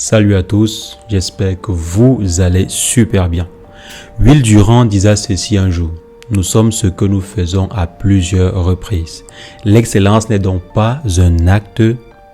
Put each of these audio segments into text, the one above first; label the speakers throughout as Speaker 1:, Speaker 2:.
Speaker 1: Salut à tous, j'espère que vous allez super bien. Will Durant disait ceci un jour: nous sommes ce que nous faisons à plusieurs reprises. L'excellence n'est donc pas un acte,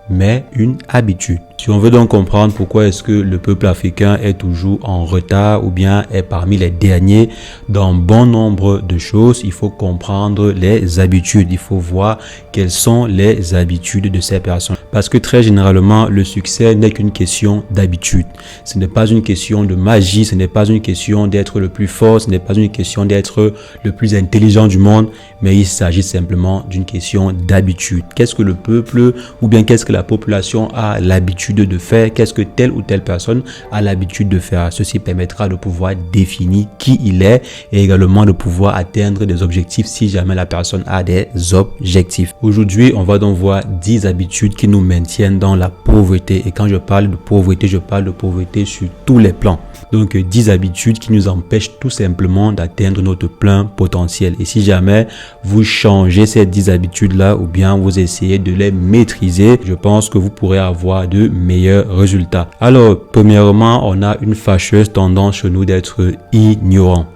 Speaker 1: mais une habitude. Si on veut donc comprendre pourquoi est-ce que le peuple africain est toujours en retard ou bien est parmi les derniers dans bon nombre de choses, il faut comprendre les habitudes. Il faut voir quelles sont les habitudes de ces personnes. Parce que très généralement, le succès n'est qu'une question d'habitude. Ce n'est pas une question de magie, ce n'est pas une question d'être le plus fort, ce n'est pas une question d'être le plus intelligent du monde, mais il s'agit simplement d'une question d'habitude. Qu'est-ce que le peuple ou bien qu'est-ce que la population a l'habitude de faire, qu'est-ce que telle ou telle personne a l'habitude de faire. Ceci permettra de pouvoir définir qui il est et également de pouvoir atteindre des objectifs si jamais la personne a des objectifs. Aujourd'hui, on va donc voir 10 habitudes qui nous maintiennent dans la pauvreté. Et quand je parle de pauvreté, je parle de pauvreté sur tous les plans. Donc 10 habitudes qui nous empêchent tout simplement d'atteindre notre plein potentiel. Et si jamais vous changez ces 10 habitudes-là ou bien vous essayez de les maîtriser, je pense que vous pourrez avoir de meilleurs résultats. Alors, premièrement, on a une fâcheuse tendance chez nous d'être ignorant.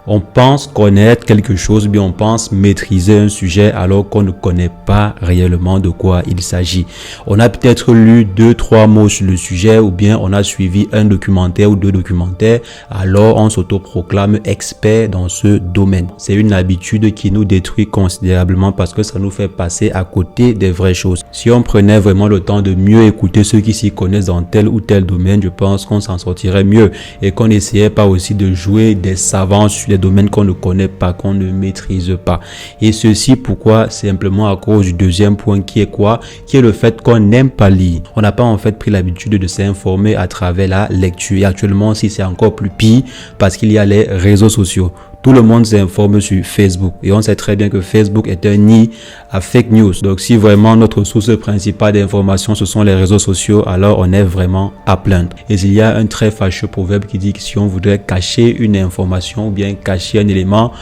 Speaker 1: On pense connaître quelque chose, bien on pense maîtriser un sujet alors qu'on ne connaît pas réellement de quoi il s'agit. On a peut-être lu 2-3 mots sur le sujet ou bien on a suivi un documentaire ou 2 documentaires, alors on s'autoproclame expert dans ce domaine. C'est une habitude qui nous détruit considérablement parce que ça nous fait passer à côté des vraies choses. Si on prenait vraiment le temps de mieux écouter ceux qui s'y connaissent dans tel ou tel domaine, je pense qu'on s'en sortirait mieux et qu'on n'essayait pas aussi de jouer des savants sur les domaines qu'on ne connaît pas, qu'on ne maîtrise pas. Et ceci pourquoi? Simplement à cause du deuxième point qui est quoi? Qui est le fait qu'on n'aime pas lire. On n'a pas en fait pris l'habitude de s'informer à travers la lecture. Et actuellement aussi c'est encore plus pire parce qu'il y a les réseaux sociaux. Tout le monde s'informe sur Facebook et on sait très bien que Facebook est un nid à fake news. Donc si vraiment notre source principale d'information ce sont les réseaux sociaux, alors on est vraiment à plaindre. Et il y a un très fâcheux proverbe qui dit que si on voudrait cacher une information ou bien cacher un élément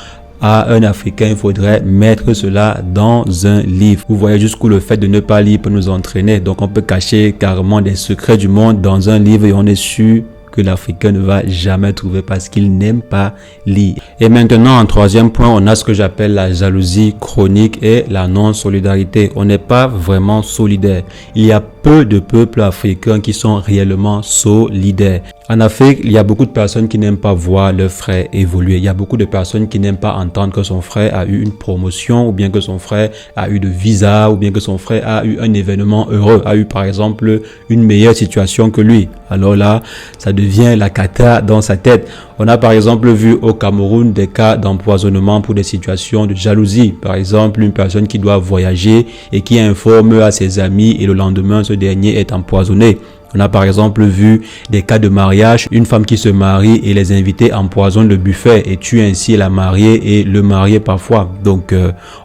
Speaker 1: à un Africain, il faudrait mettre cela dans un livre. Vous voyez jusqu'où le fait de ne pas lire peut nous entraîner. Donc on peut cacher carrément des secrets du monde dans un livre et on est sûr que l'Africain ne va jamais trouver parce qu'il n'aime pas lire. Et maintenant, en troisième point, on a ce que j'appelle la jalousie chronique et la non-solidarité. On n'est pas vraiment solidaire. Il y a peu de peuples africains qui sont réellement solidaires. En Afrique, il y a beaucoup de personnes qui n'aiment pas voir leur frère évoluer. Il y a beaucoup de personnes qui n'aiment pas entendre que son frère a eu une promotion ou bien que son frère a eu de visa ou bien que son frère a eu un événement heureux, a eu par exemple une meilleure situation que lui. Alors là, ça devient la cata dans sa tête. On a par exemple vu au Cameroun des cas d'empoisonnement pour des situations de jalousie. Par exemple, une personne qui doit voyager et qui informe à ses amis et le lendemain, ce dernier est empoisonné. On a par exemple vu des cas de mariage, une femme qui se marie et les invités empoisonnent le buffet et tuent ainsi la mariée et le marié parfois. Donc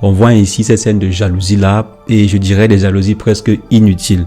Speaker 1: on voit ici ces scènes de jalousie là et je dirais des jalousies presque inutiles.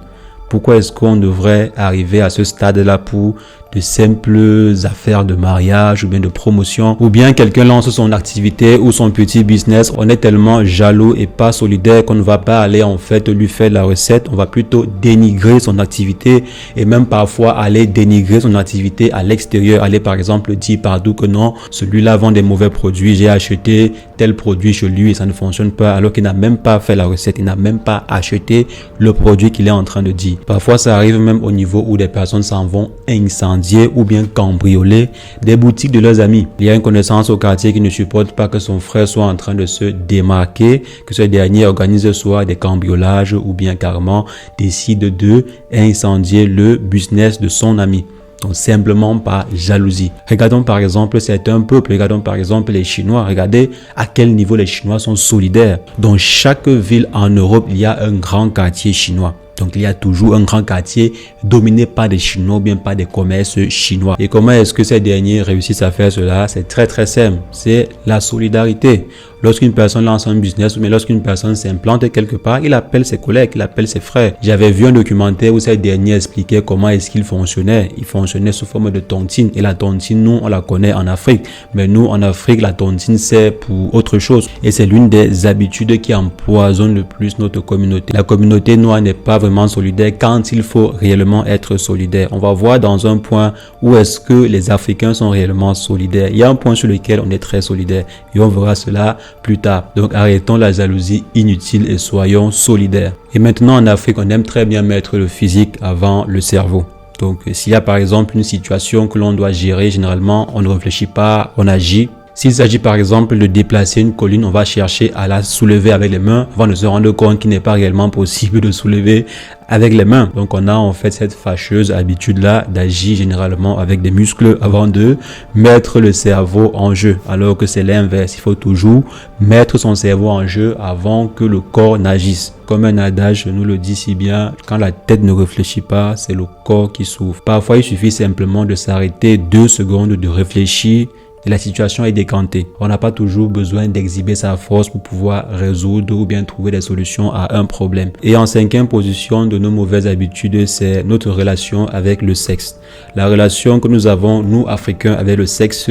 Speaker 1: Pourquoi est-ce qu'on devrait arriver à ce stade-là pour de simples affaires de mariage ou bien de promotion, ou bien quelqu'un lance son activité ou son petit business, on est tellement jaloux et pas solidaire qu'on ne va pas aller en fait lui faire la recette, on va plutôt dénigrer son activité et même parfois aller dénigrer son activité à l'extérieur, aller par exemple dire partout que non, celui-là vend des mauvais produits, j'ai acheté tel produit chez lui et ça ne fonctionne pas alors qu'il n'a même pas fait la recette, il n'a même pas acheté le produit qu'il est en train de dire. Parfois ça arrive même au niveau où des personnes s'en vont incendier ou bien cambrioler des boutiques de leurs amis. Il y a une connaissance au quartier qui ne supporte pas que son frère soit en train de se démarquer, que ce dernier organise soit des cambriolages ou bien carrément décide de incendier le business de son ami. Donc simplement par jalousie. Regardons par exemple certains peuples, regardons par exemple les Chinois, regardez à quel niveau les Chinois sont solidaires. Dans chaque ville en Europe, il y a un grand quartier chinois. Donc il y a toujours un grand quartier dominé par des Chinois ou bien par des commerces chinois. Et comment est-ce que ces derniers réussissent à faire cela? C'est très très simple, c'est la solidarité. Lorsqu'une personne lance un business ou bien lorsqu'une personne s'implante quelque part, il appelle ses collègues, il appelle ses frères. J'avais vu un documentaire où ces derniers expliquaient comment est-ce qu'il fonctionnait. Il fonctionnait sous forme de tontine. Et la tontine, nous, on la connaît en Afrique. Mais nous, en Afrique, la tontine, c'est pour autre chose. Et c'est l'une des habitudes qui empoisonne le plus notre communauté. La communauté noire n'est pas vraiment vraiment solidaire quand il faut réellement être solidaire. On va voir dans un point où est-ce que les Africains sont réellement solidaires. Il y a un point sur lequel on est très solidaire et on verra cela plus tard. Donc arrêtons la jalousie inutile et soyons solidaires. Et maintenant en Afrique, on aime très bien mettre le physique avant le cerveau. Donc s'il y a par exemple une situation que l'on doit gérer, généralement on ne réfléchit pas, on agit. S'il s'agit par exemple de déplacer une colline, on va chercher à la soulever avec les mains avant de se rendre compte qu'il n'est pas réellement possible de soulever avec les mains. Donc on a en fait cette fâcheuse habitude-là d'agir généralement avec des muscles avant de mettre le cerveau en jeu. Alors que c'est l'inverse, il faut toujours mettre son cerveau en jeu avant que le corps n'agisse. Comme un adage nous le dit si bien, quand la tête ne réfléchit pas, c'est le corps qui souffre. Parfois il suffit simplement de s'arrêter 2 secondes, de réfléchir, et la situation est décantée. On n'a pas toujours besoin d'exhiber sa force pour pouvoir résoudre ou bien trouver des solutions à un problème. Et en 5e position de nos mauvaises habitudes, c'est notre relation avec le sexe. La relation que nous avons, nous Africains, avec le sexe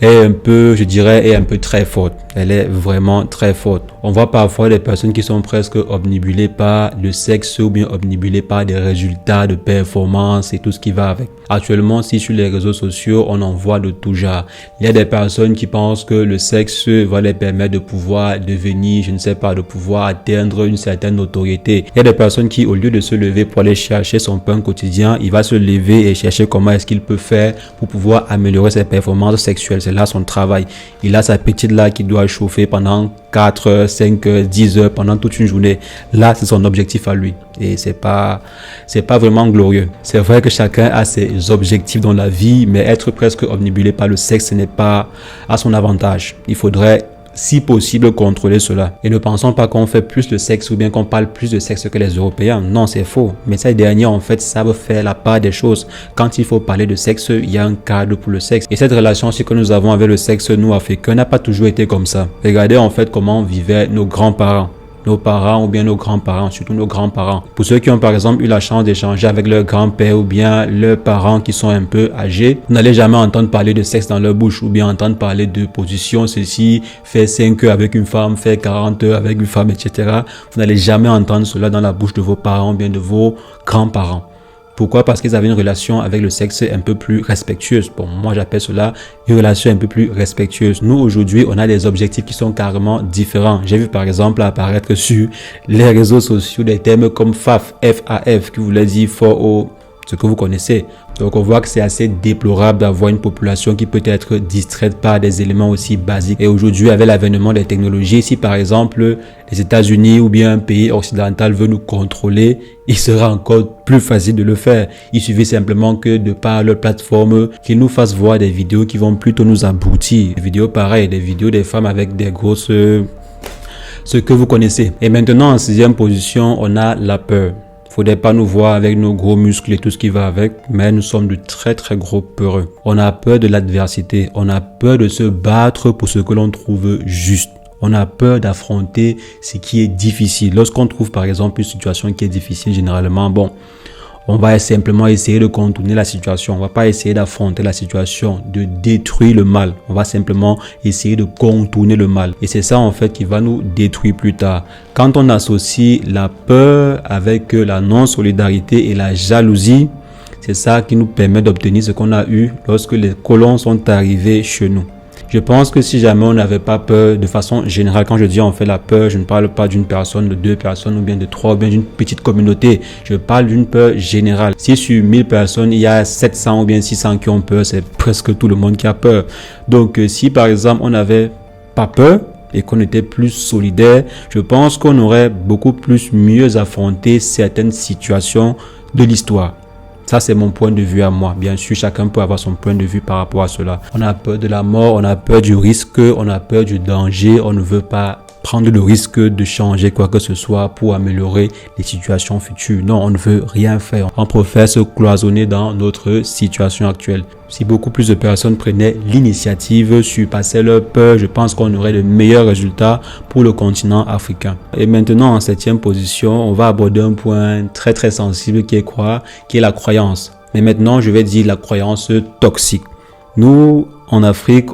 Speaker 1: est un peu, je dirais, est un peu très forte. Elle est vraiment très forte. On voit parfois des personnes qui sont presque obnubilées par le sexe ou bien obnubilées par des résultats de performance et tout ce qui va avec. Actuellement, si sur les réseaux sociaux, on en voit de tout genre. Il y a des personnes qui pensent que le sexe va les permettre de pouvoir devenir, je ne sais pas, de pouvoir atteindre une certaine notoriété. Il y a des personnes qui, au lieu de se lever pour aller chercher son pain quotidien, il va se lever et chercher comment est-ce qu'il peut faire pour pouvoir améliorer ses performances sexuelles. C'est là son travail. Il a sa petite là qui doit chauffer pendant 4 heures, 5 heures, 10 heures, pendant toute une journée. Là, c'est son objectif à lui. Et c'est pas vraiment glorieux. C'est vrai que chacun a ses objectifs dans la vie, mais être presque obnubilé par le sexe, ce n'est pas à son avantage. Il faudrait, si possible, contrôler cela. Et ne pensons pas qu'on fait plus de sexe ou bien qu'on parle plus de sexe que les Européens. Non, c'est faux. Mais ces derniers, en fait, savent faire la part des choses. Quand il faut parler de sexe, il y a un cadre pour le sexe. Et cette relation que nous avons avec le sexe, nous, Africains, n'a pas toujours été comme ça. Regardez, en fait, comment vivaient nos grands-parents. Nos parents ou bien nos grands-parents, surtout nos grands-parents. Pour ceux qui ont par exemple eu la chance d'échanger avec leur grand-père ou bien leurs parents qui sont un peu âgés, vous n'allez jamais entendre parler de sexe dans leur bouche ou bien entendre parler de position, ceci, faire 5 heures avec une femme, faire 40 heures avec une femme, etc. Vous n'allez jamais entendre cela dans la bouche de vos parents ou bien de vos grands-parents. Pourquoi? Parce qu'ils avaient une relation avec le sexe un peu plus respectueuse. Bon, moi j'appelle cela une relation un peu plus respectueuse. Nous aujourd'hui, on a des objectifs qui sont carrément différents. J'ai vu par exemple apparaître sur les réseaux sociaux des termes comme FAF, F-A-F, qui voulait dire for all, ce que vous connaissez. Donc on voit que c'est assez déplorable d'avoir une population qui peut être distraite par des éléments aussi basiques. Et aujourd'hui, avec l'avènement des technologies, si par exemple les États-Unis ou bien un pays occidental veut nous contrôler, il sera encore plus facile de le faire. Il suffit simplement que de par leur plateforme, qu'ils nous fassent voir des vidéos qui vont plutôt nous abrutir. Des vidéos pareilles, des vidéos des femmes avec des grosses... ce que vous connaissez. Et maintenant, en 6e position, on a la peur. Faudrait pas nous voir avec nos gros muscles et tout ce qui va avec, mais nous sommes de très très gros peureux. On a peur de l'adversité, on a peur de se battre pour ce que l'on trouve juste. On a peur d'affronter ce qui est difficile. Lorsqu'on trouve par exemple une situation qui est difficile, généralement, on va simplement essayer de contourner la situation. On va pas essayer d'affronter la situation, de détruire le mal. On va simplement essayer de contourner le mal. Et c'est ça en fait qui va nous détruire plus tard. Quand on associe la peur avec la non-solidarité et la jalousie, c'est ça qui nous permet d'obtenir ce qu'on a eu lorsque les colons sont arrivés chez nous. Je pense que si jamais on n'avait pas peur de façon générale, quand je dis on fait la peur, je ne parle pas d'une personne, de 2 personnes ou bien de 3 ou bien d'une petite communauté. Je parle d'une peur générale. Si sur 1000 personnes, il y a 700 ou bien 600 qui ont peur, c'est presque tout le monde qui a peur. Donc si par exemple on n'avait pas peur et qu'on était plus solidaire, je pense qu'on aurait beaucoup plus mieux affronté certaines situations de l'histoire. Ça, c'est mon point de vue à moi. Bien sûr, chacun peut avoir son point de vue par rapport à cela. On a peur de la mort, on a peur du risque, on a peur du danger, on ne veut pas prendre le risque de changer quoi que ce soit pour améliorer les situations futures. Non, on ne veut rien faire. On préfère se cloisonner dans notre situation actuelle. Si beaucoup plus de personnes prenaient l'initiative, surpassaient leur peur, je pense qu'on aurait de meilleurs résultats pour le continent africain. Et maintenant, en 7e position, on va aborder un point très très sensible qui est quoi? Qui est la croyance. Mais maintenant, je vais dire la croyance toxique. Nous, en Afrique,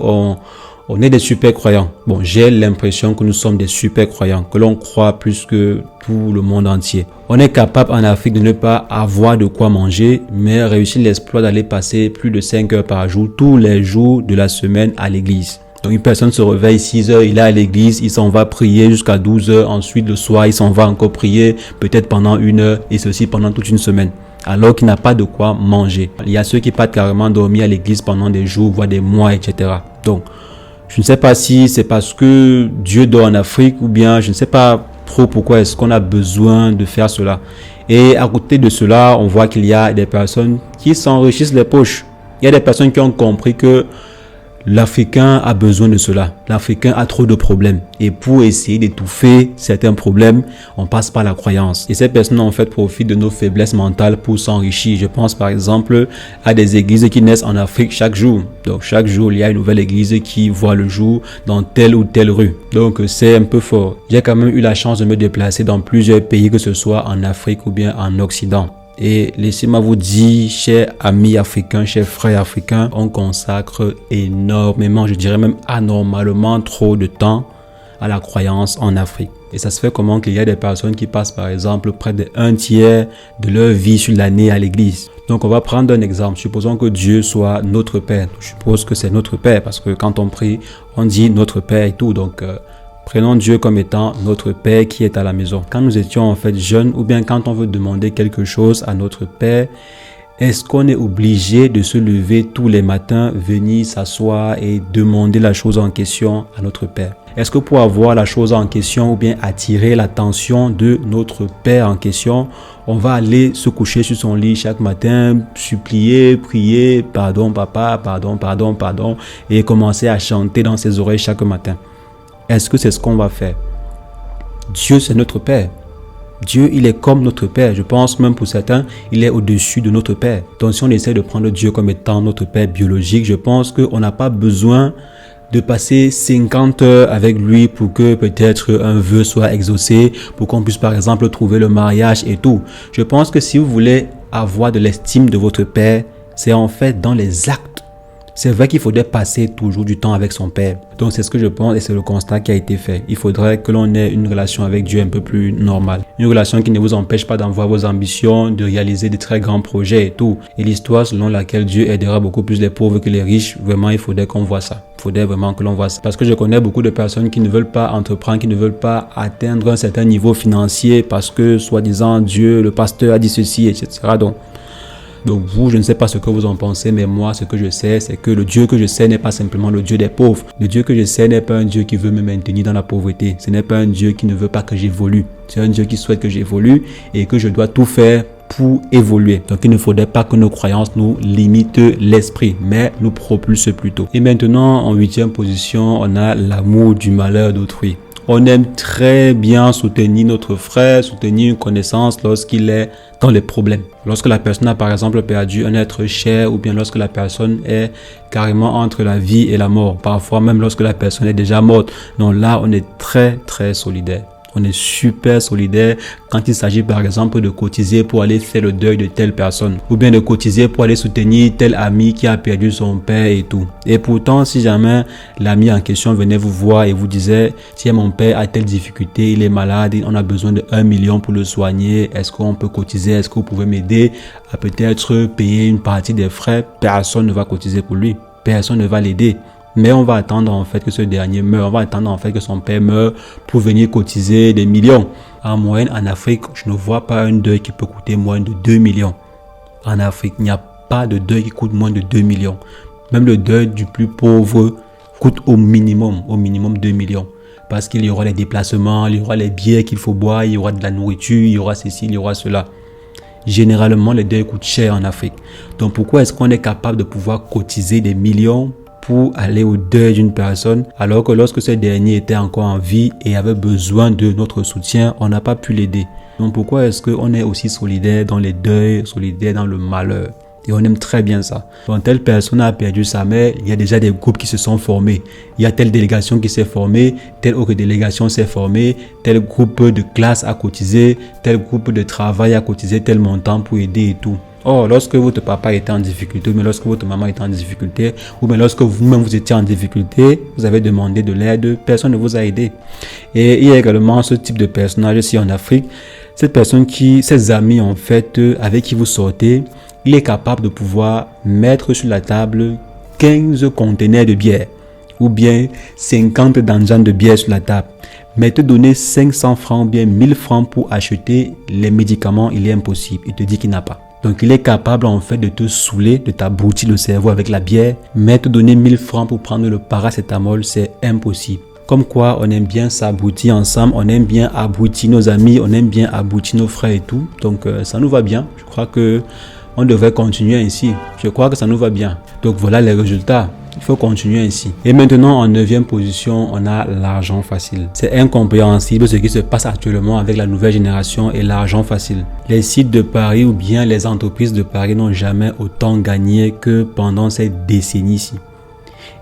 Speaker 1: On est des super croyants. Bon, j'ai l'impression que nous sommes des super croyants, que l'on croit plus que tout le monde entier. On est capable en Afrique de ne pas avoir de quoi manger, mais réussir l'exploit d'aller passer plus de 5 heures par jour, tous les jours de la semaine à l'église. Donc une personne se réveille 6 heures, il est à l'église, il s'en va prier jusqu'à 12 heures, ensuite le soir il s'en va encore prier, peut-être pendant 1 heure, et ceci pendant toute une semaine. Alors qu'il n'a pas de quoi manger. Il y a ceux qui partent carrément dormir à l'église pendant des jours, voire des mois, etc. Donc, je ne sais pas si c'est parce que Dieu dort en Afrique ou bien je ne sais pas trop pourquoi est-ce qu'on a besoin de faire cela. Et à côté de cela, on voit qu'il y a des personnes qui s'enrichissent les poches. Il y a des personnes qui ont compris que l'Africain a besoin de cela. L'Africain a trop de problèmes. Et pour essayer d'étouffer certains problèmes, on passe par la croyance. Et ces personnes, en fait, profitent de nos faiblesses mentales pour s'enrichir. Je pense, par exemple, à des églises qui naissent en Afrique chaque jour. Donc, chaque jour, il y a une nouvelle église qui voit le jour dans telle ou telle rue. Donc, c'est un peu fort. J'ai quand même eu la chance de me déplacer dans plusieurs pays, que ce soit en Afrique ou bien en Occident. Et laissez-moi vous dire, chers amis africains, chers frères africains, on consacre énormément, je dirais même anormalement trop de temps à la croyance en Afrique. Et ça se fait comment qu'il y a des personnes qui passent par exemple près de 1/3 de leur vie sur l'année à l'église. Donc on va prendre un exemple. Supposons que Dieu soit notre Père. Je suppose que c'est notre Père parce que quand on prie, on dit notre Père et tout. Donc prenons Dieu comme étant notre Père qui est à la maison. Quand nous étions en fait jeunes ou bien quand on veut demander quelque chose à notre Père, est-ce qu'on est obligé de se lever tous les matins, venir s'asseoir et demander la chose en question à notre Père? Est-ce que pour avoir la chose en question ou bien attirer l'attention de notre Père en question, on va aller se coucher sur son lit chaque matin, supplier, prier, pardon papa, pardon, et commencer à chanter dans ses oreilles chaque matin? Est-ce que c'est ce qu'on va faire? Dieu, c'est notre Père. Dieu, il est comme notre Père. Je pense même pour certains, il est au-dessus de notre Père. Donc si on essaie de prendre Dieu comme étant notre Père biologique, je pense qu'on n'a pas besoin de passer 50 heures avec lui pour que peut-être un vœu soit exaucé, pour qu'on puisse par exemple trouver le mariage et tout. Je pense que si vous voulez avoir de l'estime de votre Père, c'est en fait dans les actes. C'est vrai qu'il faudrait passer toujours du temps avec son Père. Donc c'est ce que je pense et c'est le constat qui a été fait. Il faudrait que l'on ait une relation avec Dieu un peu plus normale. Une relation qui ne vous empêche pas d'avoir vos ambitions, de réaliser de très grands projets et tout. Et l'histoire selon laquelle Dieu aidera beaucoup plus les pauvres que les riches, vraiment il faudrait qu'on voit ça. Il faudrait vraiment que l'on voit ça. Parce que je connais beaucoup de personnes qui ne veulent pas entreprendre, qui ne veulent pas atteindre un certain niveau financier parce que soi-disant Dieu, le pasteur a dit ceci, etc. Donc vous, je ne sais pas ce que vous en pensez, mais moi, ce que je sais, c'est que le Dieu que je sais n'est pas simplement le Dieu des pauvres. Le Dieu que je sais n'est pas un Dieu qui veut me maintenir dans la pauvreté. Ce n'est pas un Dieu qui ne veut pas que j'évolue. C'est un Dieu qui souhaite que j'évolue et que je dois tout faire pour évoluer. Donc il ne faudrait pas que nos croyances nous limitent l'esprit, mais nous propulsent plutôt. Et maintenant, en 8e position, on a l'amour du malheur d'autrui. On aime très bien soutenir notre frère, soutenir une connaissance lorsqu'il est dans les problèmes. Lorsque la personne a par exemple perdu un être cher ou bien lorsque la personne est carrément entre la vie et la mort. Parfois même lorsque la personne est déjà morte. Donc là, on est très solidaire. On est super solidaire quand il s'agit par exemple de cotiser pour aller faire le deuil de telle personne ou bien de cotiser pour aller soutenir tel ami qui a perdu son père et tout. Et pourtant, si jamais l'ami en question venait vous voir et vous disait « Si mon père a telle difficulté, il est malade, on a besoin de 1 million pour le soigner, est-ce qu'on peut cotiser? Est-ce que vous pouvez m'aider à peut-être payer une partie des frais ?» Personne ne va cotiser pour lui. Personne ne va l'aider. Mais on va attendre en fait que ce dernier meure. On va attendre en fait que son père meure pour venir cotiser des millions. En moyenne, en Afrique, je ne vois pas un deuil qui peut coûter moins de 2 millions. En Afrique, il n'y a pas de deuil qui coûte moins de 2 millions. Même le deuil du plus pauvre coûte au minimum 2 millions. Parce qu'il y aura les déplacements, il y aura les billets qu'il faut boire, il y aura de la nourriture, il y aura ceci, il y aura cela. Généralement, les deuils coûtent cher en Afrique. Donc pourquoi est-ce qu'on est capable de pouvoir cotiser des millions pour aller au deuil d'une personne, alors que lorsque ce dernier était encore en vie et avait besoin de notre soutien, on n'a pas pu l'aider. Donc pourquoi est-ce qu'on est aussi solidaire dans les deuils, solidaire dans le malheur? Et on aime très bien ça. Quand telle personne a perdu sa mère, il y a déjà des groupes qui se sont formés. Il y a telle délégation qui s'est formée, telle autre délégation s'est formée, tel groupe de classe a cotisé, tel groupe de travail a cotisé tel montant pour aider et tout. Or, lorsque votre papa était en difficulté, ou bien lorsque votre maman était en difficulté, ou bien lorsque vous-même vous étiez en difficulté, vous avez demandé de l'aide, personne ne vous a aidé. Et il y a également ce type de personnage ici en Afrique. Cette personne ses amis en fait, avec qui vous sortez, il est capable de pouvoir mettre sur la table 15 conteneurs de bière ou bien 50 danjans de bière sur la table. Mais te donner 500 francs ou bien 1000 francs pour acheter les médicaments, il est impossible. Il te dit qu'il n'a pas. Donc, il est capable en fait de te saouler, de t'abrutir le cerveau avec la bière. Mais te donner 1000 francs pour prendre le paracétamol, c'est impossible. Comme quoi, on aime bien s'abrutir ensemble, on aime bien abrutir nos amis, on aime bien abrutir nos frères et tout. Donc, ça nous va bien. Je crois que on devrait continuer ainsi. Je crois que ça nous va bien. Donc, voilà les résultats. Il faut continuer ainsi. Et maintenant, en 9e position, on a l'argent facile. C'est incompréhensible ce qui se passe actuellement avec la nouvelle génération et l'argent facile. Les sites de paris ou bien les entreprises de paris n'ont jamais autant gagné que pendant cette décennie-ci.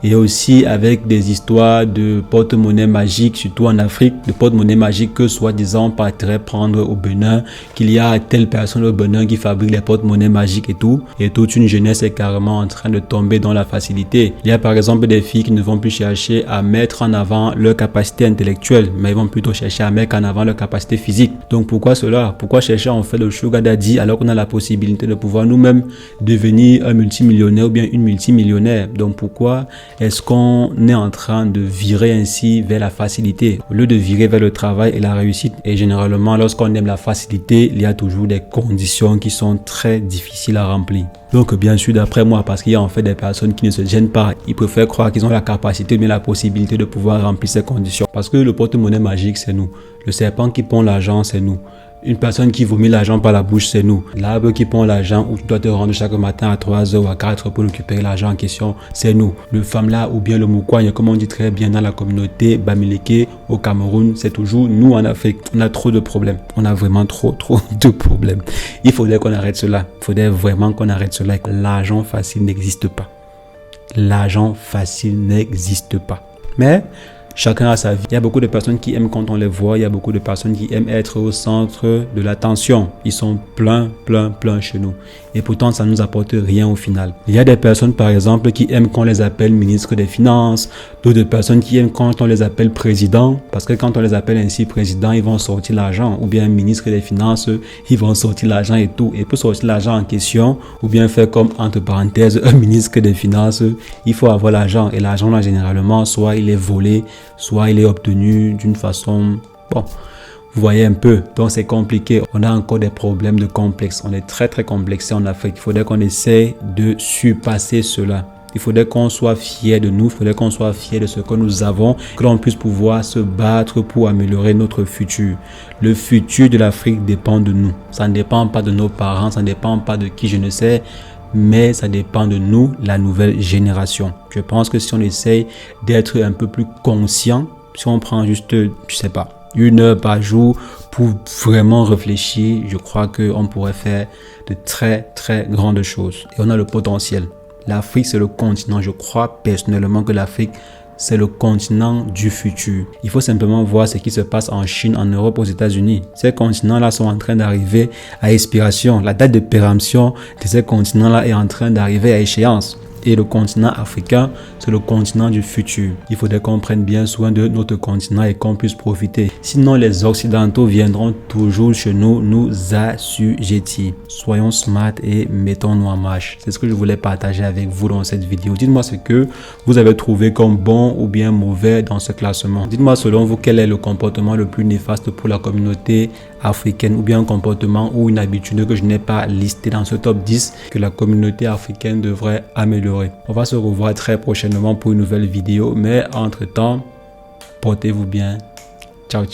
Speaker 1: Et aussi avec des histoires de porte-monnaie magique, surtout en Afrique, de porte-monnaie magique que soi-disant on partirait prendre au Bénin, qu'il y a telle personne au Bénin qui fabrique les porte-monnaie magiques et tout. Et toute une jeunesse est carrément en train de tomber dans la facilité. Il y a par exemple des filles qui ne vont plus chercher à mettre en avant leur capacité intellectuelle, mais ils vont plutôt chercher à mettre en avant leur capacité physique. Donc pourquoi cela? Pourquoi chercher en fait le sugar daddy alors qu'on a la possibilité de pouvoir nous-mêmes devenir un multimillionnaire ou bien une multimillionnaire? Donc pourquoi est-ce qu'on est en train de virer ainsi vers la facilité au lieu de virer vers le travail et la réussite? Et généralement, lorsqu'on aime la facilité, il y a toujours des conditions qui sont très difficiles à remplir. Donc bien sûr, d'après moi, parce qu'il y a en fait des personnes qui ne se gênent pas, ils préfèrent croire qu'ils ont la capacité ou bien la possibilité de pouvoir remplir ces conditions. Parce que le porte-monnaie magique, c'est nous. Le serpent qui pond l'argent, c'est nous. Une personne qui vomit l'argent par la bouche, c'est nous. L'arbre qui pond l'argent où tu dois te rendre chaque matin à 3h ou à 4h pour récupérer l'argent en question, c'est nous. Le Famla ou bien le Moukouagne, comme on dit très bien dans la communauté Bamileke au Cameroun, c'est toujours nous en Afrique. On a trop de problèmes. On a vraiment trop de problèmes. Il faudrait qu'on arrête cela. Il faudrait vraiment qu'on arrête cela. L'argent facile n'existe pas. L'argent facile n'existe pas. Mais chacun a sa vie. Il y a beaucoup de personnes qui aiment quand on les voit. Il y a beaucoup de personnes qui aiment être au centre de l'attention. Ils sont plein chez nous. Et pourtant, ça ne nous apporte rien au final. Il y a des personnes, par exemple, qui aiment qu'on les appelle ministre des Finances. D'autres personnes qui aiment quand on les appelle président. Parce que quand on les appelle ainsi président, ils vont sortir l'argent. Ou bien ministre des Finances, ils vont sortir l'argent et tout. Et pour sortir l'argent en question, ou bien faire comme, entre parenthèses, un ministre des Finances, il faut avoir l'argent. Et l'argent, là, généralement, soit il est volé, soit il est obtenu d'une façon... Bon, vous voyez un peu. Donc, c'est compliqué. On a encore des problèmes de complexe. On est très complexé en Afrique. Il faudrait qu'on essaie de surpasser cela. Il faudrait qu'on soit fier de nous. Il faudrait qu'on soit fier de ce que nous avons. Que l'on puisse pouvoir se battre pour améliorer notre futur. Le futur de l'Afrique dépend de nous. Ça ne dépend pas de nos parents. Ça ne dépend pas de qui je ne sais. Mais ça dépend de nous, la nouvelle génération. Je pense que si on essaye d'être un peu plus conscient, si on prend juste, je sais pas, 1 heure par jour pour vraiment réfléchir, je crois qu'on pourrait faire de très grandes choses. Et on a le potentiel. L'Afrique, c'est le continent. Je crois personnellement que l'Afrique, c'est le continent du futur. Il faut simplement voir ce qui se passe en Chine, en Europe, aux États-Unis. Ces continents-là sont en train d'arriver à expiration. La date de péremption de ces continents-là est en train d'arriver à échéance. Et le continent africain, c'est le continent du futur. Il faudrait qu'on prenne bien soin de notre continent et qu'on puisse profiter. Sinon, les Occidentaux viendront toujours chez nous, nous assujettir. Soyons smart et mettons-nous en marche. C'est ce que je voulais partager avec vous dans cette vidéo. Dites-moi ce que vous avez trouvé comme bon ou bien mauvais dans ce classement. Dites-moi selon vous quel est le comportement le plus néfaste pour la communauté africaine ou bien un comportement ou une habitude que je n'ai pas listé dans ce top 10 que la communauté africaine devrait améliorer. On va se revoir très prochainement pour une nouvelle vidéo, mais entre-temps, portez-vous bien. Ciao.